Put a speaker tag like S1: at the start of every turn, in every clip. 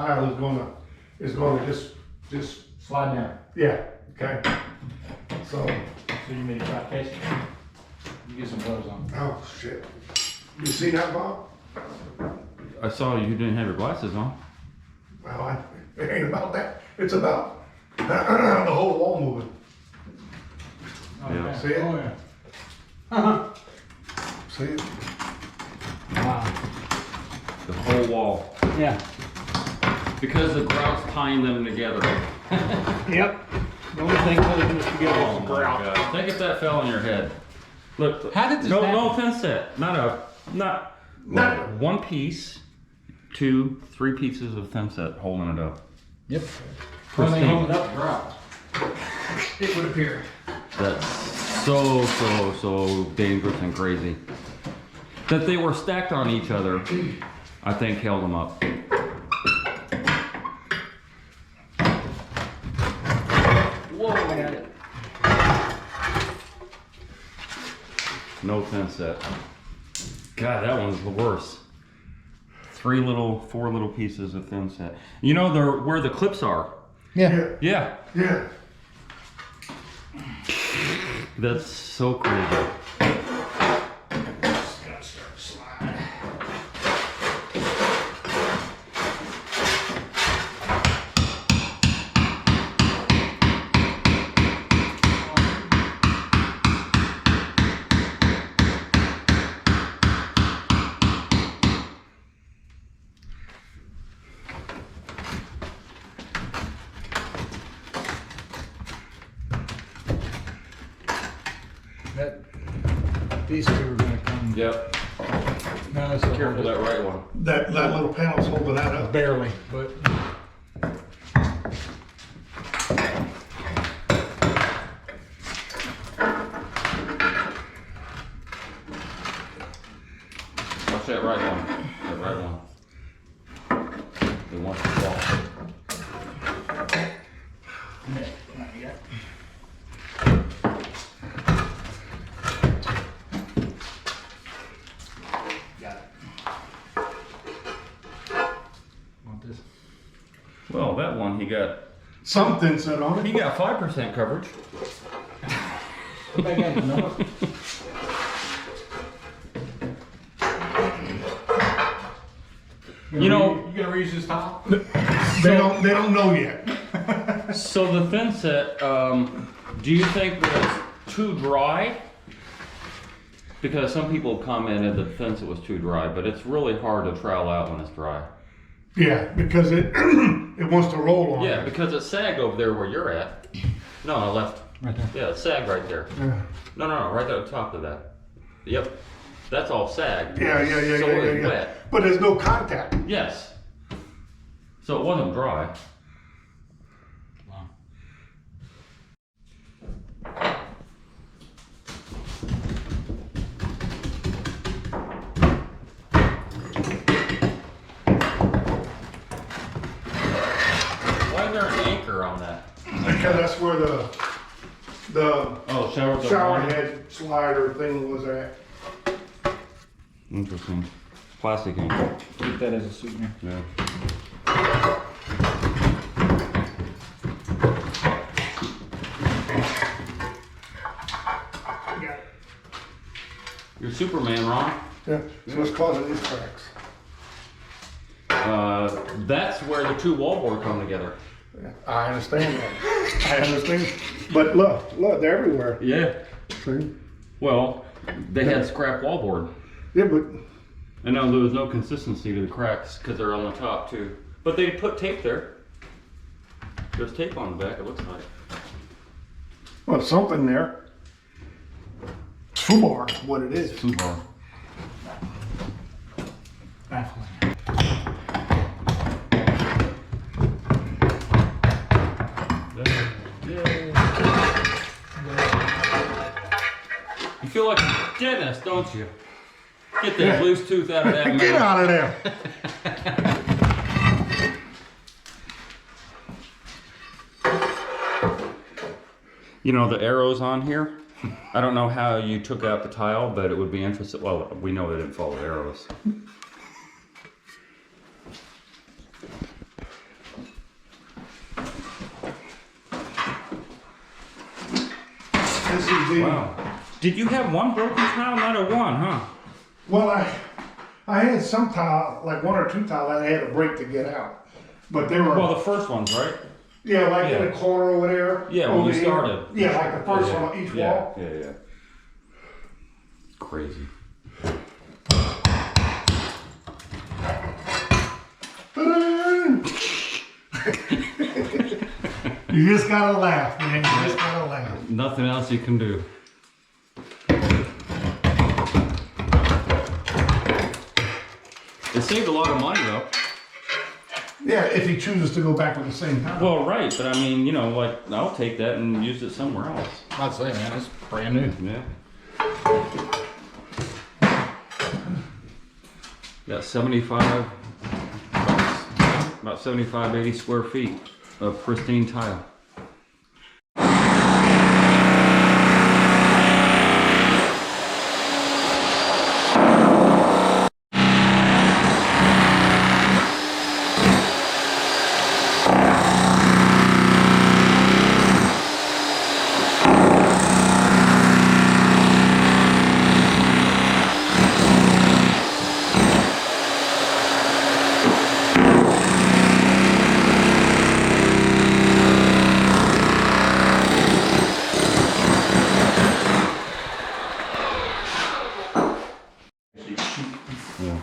S1: tile is gonna just
S2: Slide down.
S1: yeah. Okay. So
S2: So you need to try catching it. You get some gloves on.
S1: oh shit. You see that, Bob?
S3: I saw you didn't have your glasses on.
S1: Well, it ain't about that. It's about the whole wall moving.
S3: Yeah.
S1: See it?
S2: Oh, yeah.
S1: See it?
S2: Wow.
S3: The whole wall.
S2: Yeah.
S3: Because the grout's tying them together.
S2: Yep. The only thing holding this together
S3: Oh
S2: is the
S3: my
S2: grout.
S3: God. Think if that fell on your head. Look.
S2: How did this
S3: no,
S2: happen?
S3: no offense set. Not one piece, 2, 3 pieces of thin set holding it up.
S2: Yep.
S3: Pristine.
S2: When they hold it up, grout. It would appear.
S3: That's so dangerous and crazy. That they were stacked on each other, I think held them up.
S2: Whoa, I got it.
S3: No thin set. God, that one's the worst. 4 little pieces of thin set. You know where the clips are.
S2: Yeah.
S3: Yeah.
S1: Yeah.
S3: That's so crazy.
S1: Just gotta start sliding.
S2: These two are gonna come.
S3: Yep.
S2: Now let's
S3: Careful that right one.
S1: That little panel's holding that up.
S2: Barely, but.
S3: Watch that right one. That right one. It wants to fall.
S2: Want this?
S3: Well, that one he got
S1: Something set on it.
S3: 5% coverage.
S2: Back in, no?
S3: You know,
S2: you gonna reuse this tile?
S1: They don't know yet.
S3: so the thin set, do you think that it's too dry? Because some people commented that the thin set was too dry, but it's really hard to trowel out when it's dry.
S1: Yeah, because it it wants to roll on.
S3: Yeah, because it sagged over there where you're at. No, left.
S2: Right there.
S3: Yeah, it sagged right there.
S1: Yeah.
S3: No, right at the top of that. Yep. That's all sagged.
S1: Yeah.
S3: So it was wet.
S1: But there's no contact.
S3: Yes. So it wasn't dry.
S2: Wow.
S3: Why is there an anchor on that?
S1: Because that's where the
S3: Oh,
S1: shower head slider thing was at.
S3: Interesting. Plastic anchor.
S2: Keep that as a souvenir.
S3: Yeah.
S1: Got it.
S3: You're Superman, Ron.
S1: Yeah. So what's causing these cracks?
S3: That's where the 2 wallboard come together.
S1: Yeah, I understand that. I understand. But look, they're everywhere.
S3: Yeah.
S1: See?
S3: Well, they had scrap wallboard.
S1: Yeah, but
S3: I know there was no consistency to the cracks because they're on the top too. But they put tape there. There's tape on the back, it looks like.
S1: well, something there. Fubar, what it is.
S3: Fubar.
S2: Baffling.
S3: You feel like a dentist, don't you? Get that loose tooth out of that mouth.
S1: Get out of there.
S3: You know the arrows on here? I don't know how you took out the tile, but it would be interesting. Well, we know they didn't follow arrows.
S1: This is the,
S3: Wow. Did you have one broken tile? Not a one, huh?
S1: well, I had some tile, like one or two tile that I had to break to get out. But they were,
S3: Well, the first ones, right?
S1: yeah, like in
S3: yeah.
S1: the corner over there.
S3: Yeah, when
S1: over
S3: you
S1: here.
S3: started.
S1: Yeah, like the first one on each wall.
S3: Yeah. Crazy.
S1: You just gotta laugh, man. You just gotta laugh.
S3: Nothing else you can do. It saved a lot of money though.
S1: Yeah, if he chooses to go back with the same tile.
S3: Well, right, but I mean, you know, like, I'll take that and use it somewhere else.
S2: I'd say, man, it's brand new.
S3: Yeah. Got 75, about 75, 80 square feet of pristine tile. Yeah.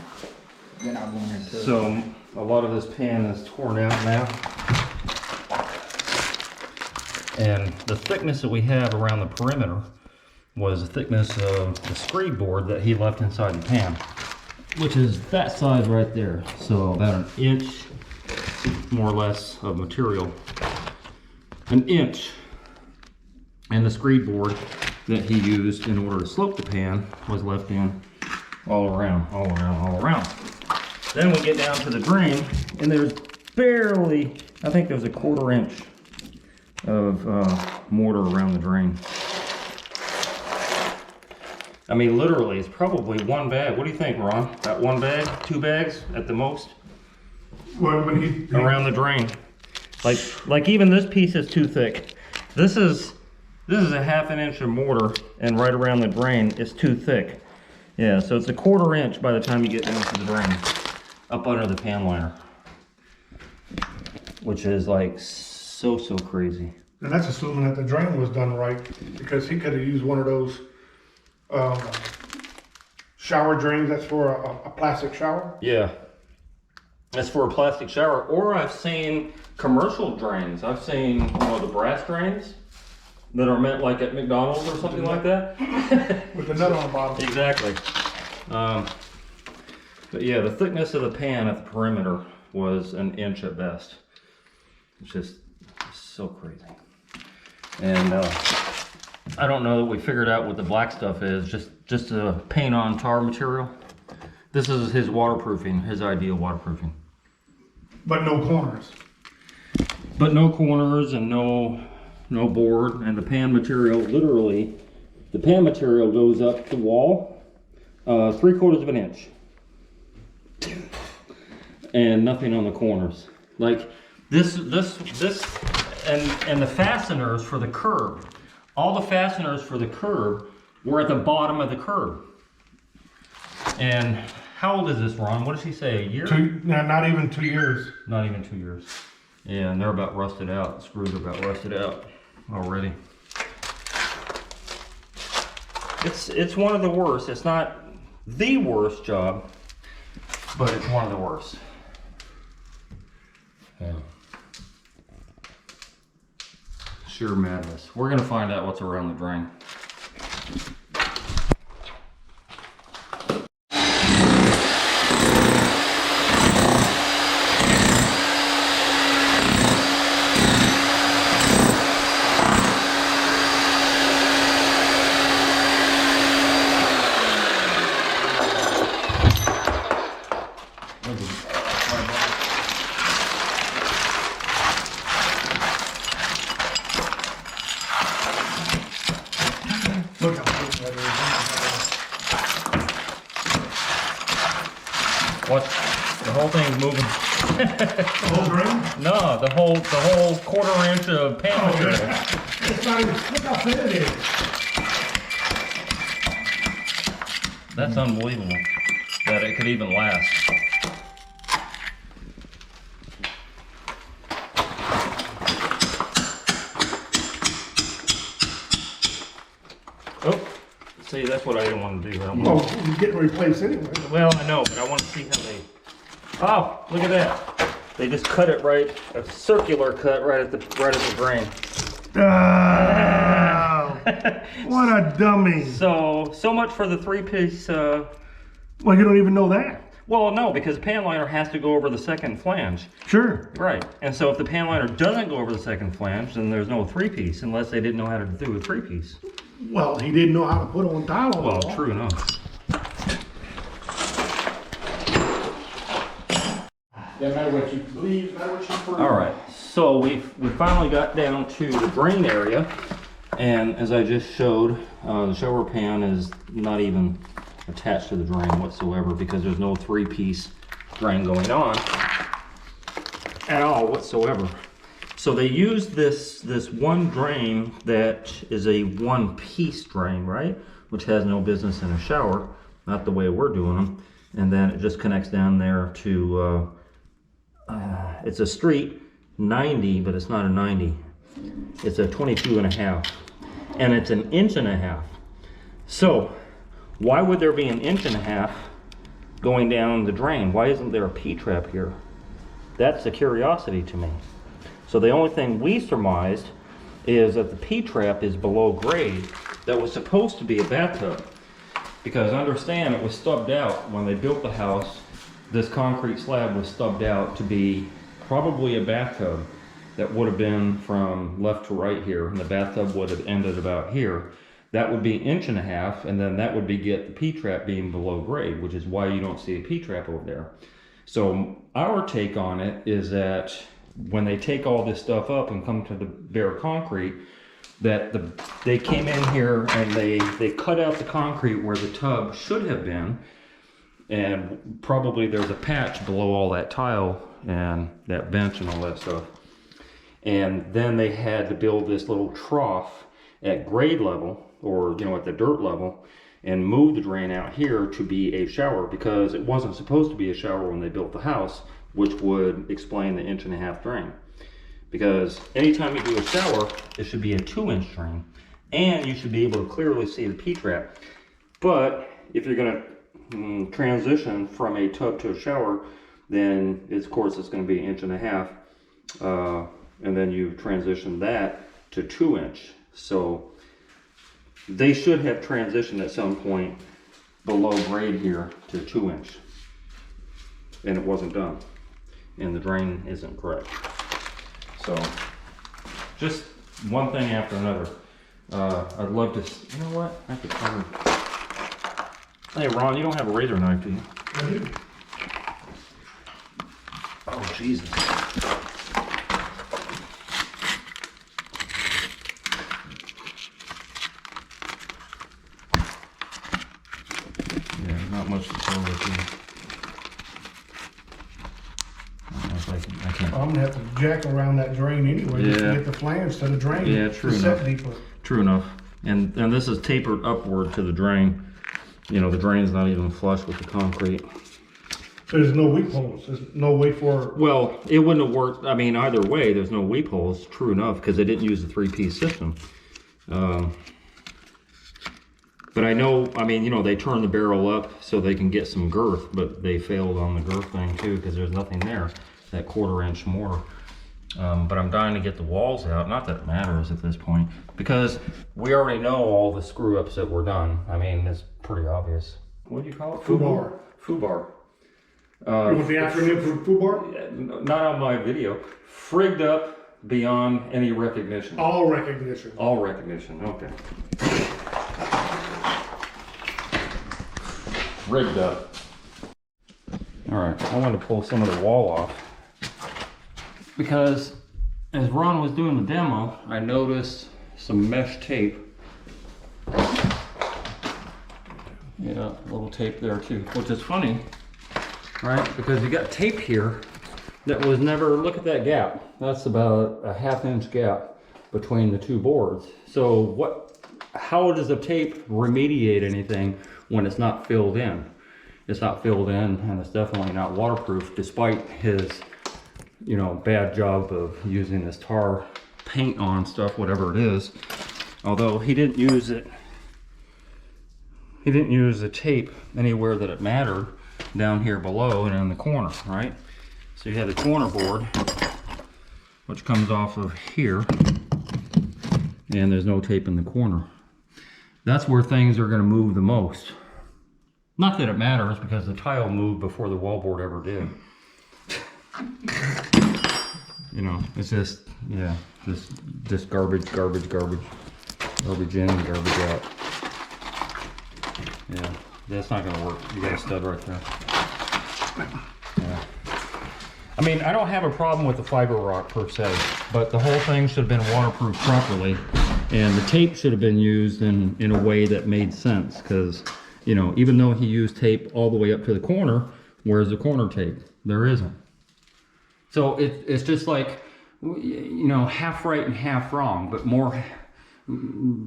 S2: Then I'll go in there and cook.
S3: So a lot of this pan is torn out now. And the thickness that we have around the perimeter was the thickness of the screed board that he left inside the pan, which is that size right there. So about an inch, more or less, of material. An inch. And the screed board that he used in order to slope the pan was left in all around. Then we get down to the drain, and there's barely, I think there's a 1/4 inch of mortar around the drain. I mean, literally, it's probably one bag. What do you think, Ron? About one bag, 2 bags at the most
S1: Well, when he
S3: around the drain. Like even this piece is too thick. This is a 1/2 inch of mortar, and right around the drain is too thick. Yeah, so it's a 1/4 inch by the time you get down to the drain, up under the pan liner, which is like so crazy.
S1: And that's assuming that the drain was done right, because he could have used one of those shower drains that's for a plastic shower.
S3: Yeah, that's for a plastic shower. Or I've seen commercial drains. I've seen, you know, the brass drains that are meant like at McDonald's or something like that.
S1: With the nut on the bottom.
S3: Exactly. But yeah, the thickness of the pan at the perimeter was an inch at best. It's just so crazy. And I don't know that we figured out what the black stuff is, just a paint on tar material. This is his waterproofing, his ideal waterproofing.
S1: But no corners.
S3: But no corners and no board, and the pan material, literally, the pan material goes up the wall 3/4 of an inch. And nothing on the corners. Like this, and the fasteners for the curb, all the fasteners for the curb were at the bottom of the curb. And how old is this, Ron? What does he say, a year?
S1: Not even 2 years.
S3: Not even 2 years. Yeah, and they're about rusted out. The screws are about rusted out already. It's one of the worst. It's not the worst job, but it's one of the worst. Yeah. Sheer madness. We're gonna find out what's around the drain.
S1: Look how thick that
S3: What? The whole thing's moving.
S1: is. The whole drain?
S3: No, the whole 1/4 inch of pan material.
S1: It's not even, look how thin it is.
S3: That's unbelievable that it could even last. Oh, see, that's what I didn't want to do. I don't want
S1: Well, you're getting replaced anyway.
S3: Well, I know, but I want to see how they... Oh, look at that. They just cut it right, a circular cut right at the drain.
S1: Oh, what a dummy.
S3: So much for the three-piece,
S1: Well, you don't even know that.
S3: well, no, because the pan liner has to go over the second flange.
S1: Sure.
S3: Right, and so if the pan liner doesn't go over the second flange, then there's no three-piece, unless they didn't know how to do a three-piece.
S1: Well, he didn't know how to put on tile on
S3: Well,
S1: the wall.
S3: true enough.
S1: Doesn't matter what you believe, no matter what you prove.
S3: All right, so we finally got down to the drain area, and as I just showed, the shower pan is not even attached to the drain whatsoever because there's no three-piece drain going on at all whatsoever. So they used this one drain that is a one-piece drain, right? Which has no business in a shower, not the way we're doing them. And then it just connects down there to, it's a street 90, but it's not a 90. It's a 22.5, and it's an 1.5 inches. So why would there be an 1.5 inches going down the drain? Why isn't there a P-trap here? That's a curiosity to me. So the only thing we surmised is that the P-trap is below grade. That was supposed to be a bathtub. Because understand, it was stubbed out when they built the house. This concrete slab was stubbed out to be probably a bathtub that would have been from left to right here, and the bathtub would have ended about here. That would be 1.5 inches, and then that would be get the P-trap being below grade, which is why you don't see a P-trap over there. So our take on it is that when they take all this stuff up and come to the bare concrete, that they came in here and they cut out the concrete where the tub should have been, and probably there's a patch below all that tile and that bench and all that stuff. And then they had to build this little trough at grade level, or at the dirt level, and move the drain out here to be a shower, because it wasn't supposed to be a shower when they built the house, which would explain the 1.5 inch drain. Because anytime you do a shower, it should be a 2-inch drain, and you should be able to clearly see the P-trap. But if you're going to transition from a tub to a shower, then of course it's going to be 1.5 inches, and then you transition that to 2-inch. So they should have transitioned at some point below grade here to 2-inch, and it wasn't done, and the drain isn't correct. So just one thing after another. I'd love to, you know what, I could probably, hey Ron, you don't have a razor knife, do you?
S1: I do.
S3: Oh Jesus. Yeah, not much to tell with you. I can't.
S1: I'm gonna have to jack around that drain anyway, just to
S3: Yeah.
S1: get the flange to the drain.
S3: Yeah, true
S1: to set
S3: enough.
S1: deeper.
S3: True enough. And this is tapered upward to the drain. The drain's not even flush with the concrete.
S1: There's no weep holes, there's no way for,
S3: Well, it wouldn't have worked. I mean, either way, there's no weep holes. True enough, because they didn't use the three-piece system. But I know, they turned the barrel up so they can get some girth, but they failed on the girth thing too, because there's nothing there, that 1/4 inch mortar. But I'm dying to get the walls out. Not that it matters at this point, because we already know all the screw ups that were done. I mean, it's pretty obvious. What do you call it?
S1: Foobar.
S3: Foobar.
S1: you want the acronym for FUBAR?
S3: Not on my video. Frigged up beyond any recognition.
S1: All recognition.
S3: All recognition, okay. Rigged up. All right, I want to pull some of the wall off, because as Ron was doing the demo, I noticed some mesh tape. Yeah, a little tape there too, which is funny, right? Because you got tape here that was never, look at that gap. That's about a 1/2 inch gap between the two boards. So how does the tape remediate anything when it's not filled in? It's not filled in, and it's definitely not waterproof, despite his, you know, bad job of using this tar paint on stuff, whatever it is. Although he didn't use it, he didn't use the tape anywhere that it mattered, down here below and in the corner, right? So you have the corner board, which comes off of here, and there's no tape in the corner. That's where things are going to move the most. Not that it matters, because the tile moved before the wallboard ever did. You know, it's just, yeah, just garbage, garbage, garbage. Garbage in, garbage out. Yeah, that's not gonna work. You got a stud right there. Yeah. I mean, I don't have a problem with the fiber rock per se, but the whole thing should have been waterproof properly, and the tape should have been used in a way that made sense, because, you know, even though he used tape all the way up to the corner, where's the corner tape? There isn't. So it's just like, you know, half right and half wrong, but more,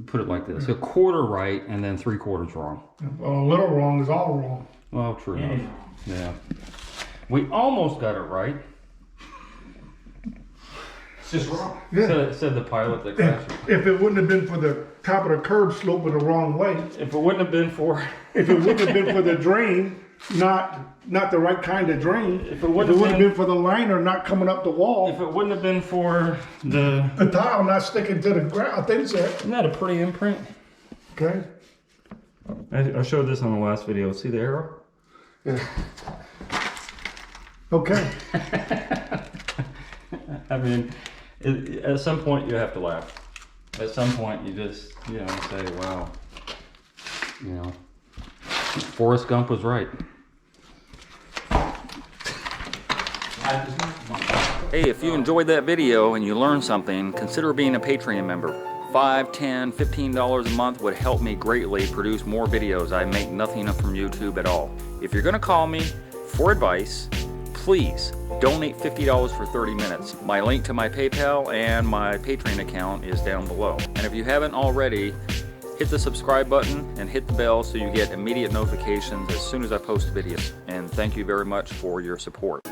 S3: put it like this, a quarter right and then 3/4 wrong.
S1: Well, a little wrong is all wrong.
S3: Well, true enough. Yeah. We almost got it right.
S2: It's just wrong.
S1: Yeah.
S3: Said the pilot that crashed.
S1: If it wouldn't have been for the top of the curb sloping the wrong way,
S3: If it wouldn't have been for,
S1: if it wouldn't have been for the drain, not the right kind of drain,
S3: If it wouldn't have
S1: been for the liner not coming up the
S3: if
S1: wall,
S3: it wouldn't have been for the,
S1: the tile not sticking to the ground, I think so.
S3: isn't that a pretty imprint?
S1: Okay.
S3: I showed this on the last video. See the arrow?
S1: Yeah. Okay.
S3: I mean, at some point you have to laugh. At some point you just, you know, say, wow, you know, Forrest Gump was right. Hey, if you enjoyed that video and you learned something, consider being a Patreon member. $5, $10, $15 a month would help me greatly produce more videos. I make nothing from YouTube at all. If you're gonna call me for advice, please donate $50 for 30 minutes. My link to my PayPal and my Patreon account is down below. And if you haven't already, hit the subscribe button and hit the bell so you get immediate notifications as soon as I post videos. And thank you very much for your support.